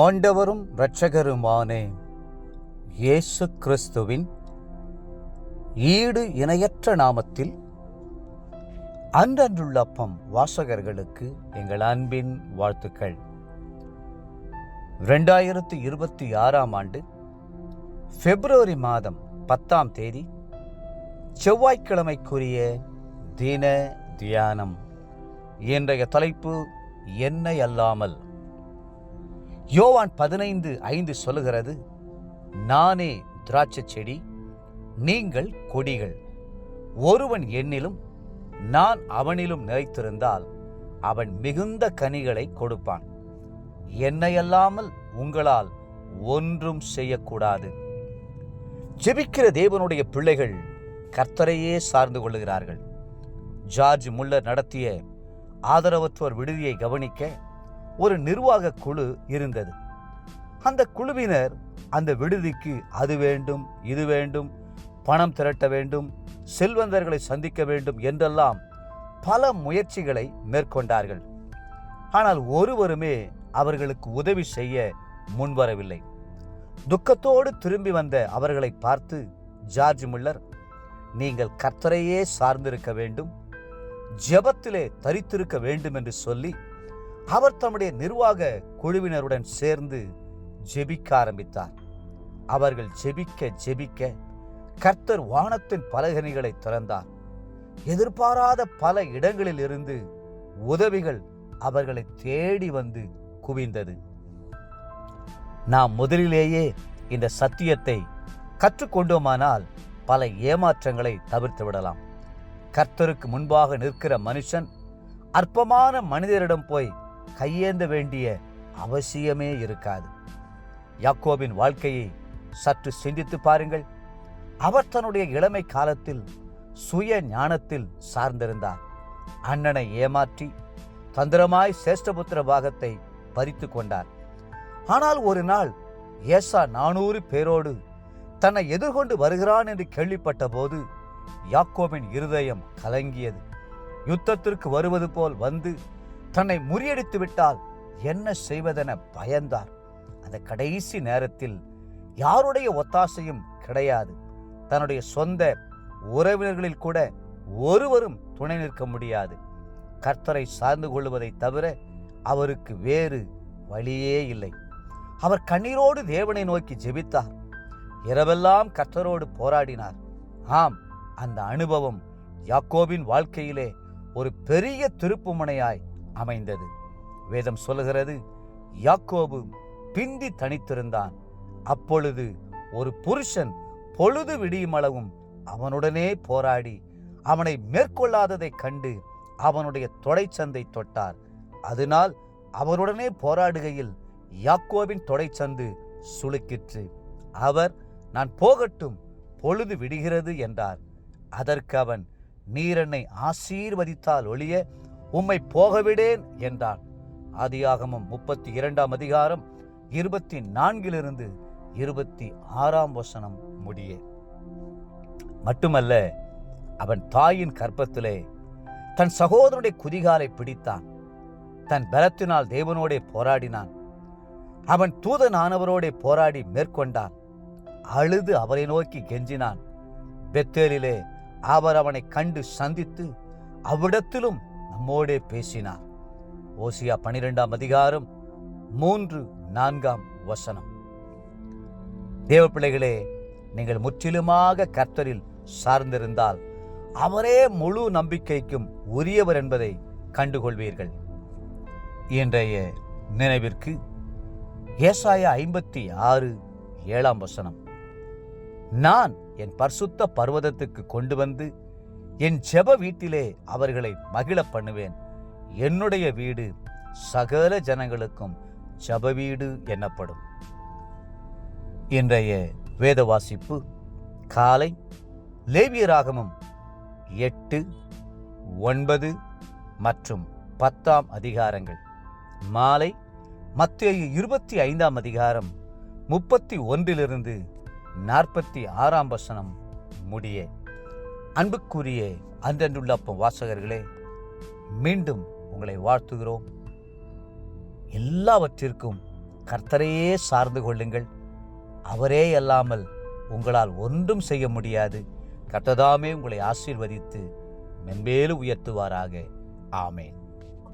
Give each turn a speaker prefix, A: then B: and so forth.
A: ஆண்டவரும் இரட்சகருமான இயேசு கிறிஸ்துவின் ஈடு இணையற்ற நாமத்தில் அன்றன்றுள்ள அப்பம் வாசகர்களுக்கு எங்கள் அன்பின் வாழ்த்துக்கள். 2026 ஆண்டு பிப்ரவரி மாதம் 10ஆம் தேதி செவ்வாய்க்கிழமைக்குரிய தின தியானம். இன்றைய தலைப்பு என்னை அல்லாமல். யோவான் 15:5 சொல்லுகிறது, நானே திராட்சை செடி, நீங்கள் கொடிகள். ஒருவன் என்னிலும் நான் அவனிலும் நிலைத்திருந்தால் அவன் மிகுந்த கனிகளை கொடுப்பான். என்னையல்லாமல் உங்களால் ஒன்றும் செய்யக்கூடாது. ஜெபிக்கிற தேவனுடைய பிள்ளைகள் கர்த்தரையே சார்ந்து கொள்ளுகிறார்கள். ஜார்ஜ் முல்லர் நடத்திய ஆதரவற்றோர் விடுதியை கவனிக்க ஒரு நிர்வாக குழு இருந்தது. அந்த குழுவினர் அந்த விடுதிக்கு அது வேண்டும், இது வேண்டும், பணம் திரட்ட வேண்டும், செல்வந்தர்களை சந்திக்க வேண்டும் என்றெல்லாம் பல முயற்சிகளை மேற்கொண்டார்கள். ஆனால் ஒருவருமே அவர்களுக்கு உதவி செய்ய முன்வரவில்லை. துக்கத்தோடு திரும்பி வந்த அவர்களை பார்த்து ஜார்ஜ் முல்லர், நீங்கள் கர்த்தரையே சார்ந்திருக்க வேண்டும், ஜெபத்திலே தரித்திருக்க வேண்டும் என்று சொல்லி அவர் தம்முடைய நிர்வாக குழுவினருடன் சேர்ந்து ஜெபிக்க ஆரம்பித்தார். அவர்கள் ஜெபிக்க கர்த்தர் வானத்தின் பலகணிகளை திறந்தார். எதிர்பாராத பல இடங்களில் இருந்து உதவிகள் அவர்களை தேடி வந்து குவிந்தது. நாம் முதலிலேயே இந்த சத்தியத்தை கற்றுக்கொண்டோமானால் பல ஏமாற்றங்களை தவிர்த்து விடலாம். கர்த்தருக்கு முன்பாக நிற்கிற மனுஷன் அற்பமான மனிதரிடம் போய் கையேந்த வேண்டிய அவசியமே இருக்காது. யாக்கோபின் வாழ்க்கையை சற்று சிந்தித்து பாருங்கள். அவர் தன்னுடைய இளமை காலத்தில் சுய ஞானத்தில் சார்ந்திருந்தார். அண்ணனை ஏமாற்றி தந்திரமாய் சேஷ்டபுத்திர பாகத்தை பறித்து கொண்டார். ஆனால் ஒரு நாள் ஏசா 400 பேரோடு தன்னை எதிர்கொண்டு வருகிறான் என்று கேள்விப்பட்ட போது யாக்கோபின் இருதயம் கலங்கியது. யுத்தத்திற்கு வருவது போல் வந்து தன்னை முறியடித்து விட்டால் என்ன செய்வதென பயந்தார். அந்த கடைசி நேரத்தில் யாருடைய ஒத்தாசையும் கிடையாது. தன்னுடைய சொந்த உறவினர்களில் கூட ஒருவரும் துணை நிற்க முடியாது. கர்த்தரை சார்ந்து கொள்வதை தவிர அவருக்கு வேறு வழியே இல்லை. அவர் கண்ணீரோடு தேவனை நோக்கி ஜெபித்தார். இரவெல்லாம் கர்த்தரோடு போராடினார். ஆம், அந்த அனுபவம் யாக்கோபின் வாழ்க்கையிலே ஒரு பெரிய திருப்புமுனையாய் அமைந்தது. வேதம் சொல்லுகிறது, யாக்கோபு பிந்தி தனித்திருந்தான். அப்பொழுது ஒரு புருஷன் பொழுது விடியுமளவும் அவனுடனே போராடி அவனை மேற்கொள்ளாததைக் கண்டு அவனுடைய தொடைச்சந்தை தொட்டார். அதனால் அவனுடனே போராடுகையில் யாக்கோபின் தொடைச்சந்து சுளுக்கிற்று. அவர், நான் போகட்டும், பொழுது விடுகிறது என்றார். அதற்கு அவன், நீர் என்னை ஆசீர்வதித்தால் ஒழிய உம்மை போகவிடேன் என்றான். ஆதியாகமம் 32ஆம் அதிகாரம் 24 26 முடிய. மட்டுமல்ல, அவன் தாயின் கர்ப்பத்திலே தன் சகோதரனுடைய குதிகாலை பிடித்தான். தன் பலத்தினால் தேவனோடே போராடினான். அவன் தூதனானவரோடே போராடி மேற்கொண்டான். அழுது அவரை நோக்கி கெஞ்சினான். பெத்தேலிலே அவர் அவனை கண்டு சந்தித்து அவ்விடத்திலும் நம்மோடே பேசினார். ஓசியா 12ஆம் அதிகாரம் 3-4 தேவ பிள்ளைகளே, நீங்கள் முற்றிலுமாக கர்த்தரில் சார்ந்திருந்தால் அவரே முழு நம்பிக்கைக்கும் உரியவர் என்பதை கண்டுகொள்வீர்கள். இன்றைய நினைவிற்கு ஏசாயா 56:7 நான் என் பரிசுத்த பர்வதத்துக்கு கொண்டு வந்து என் ஜெப வீட்டிலே அவர்களை மகிழ பண்ணுவேன். என்னுடைய வீடு சகல ஜனங்களுக்கும் ஜெப வீடு எனப்படும். இன்றைய வேத வாசிப்பு காலை லேவியராகமம் 8, 9 மற்றும் 10ஆம் அதிகாரங்கள். மாலை மத்தேயு 25ஆம் அதிகாரம் 31 46 முடிய. அன்புக்குரிய அன்றன்றுள்ள அப்பம் வாசகர்களே, மீண்டும் உங்களை வாழ்த்துகிறோம். எல்லாவற்றிற்கும் கர்த்தரையே சார்ந்து கொள்ளுங்கள். அவரே அல்லாமல் உங்களால் ஒன்றும் செய்ய முடியாது. கர்த்ததாமே உங்களை ஆசீர்வதித்து மென்மேலும் உயர்த்துவாராக. ஆமேன்.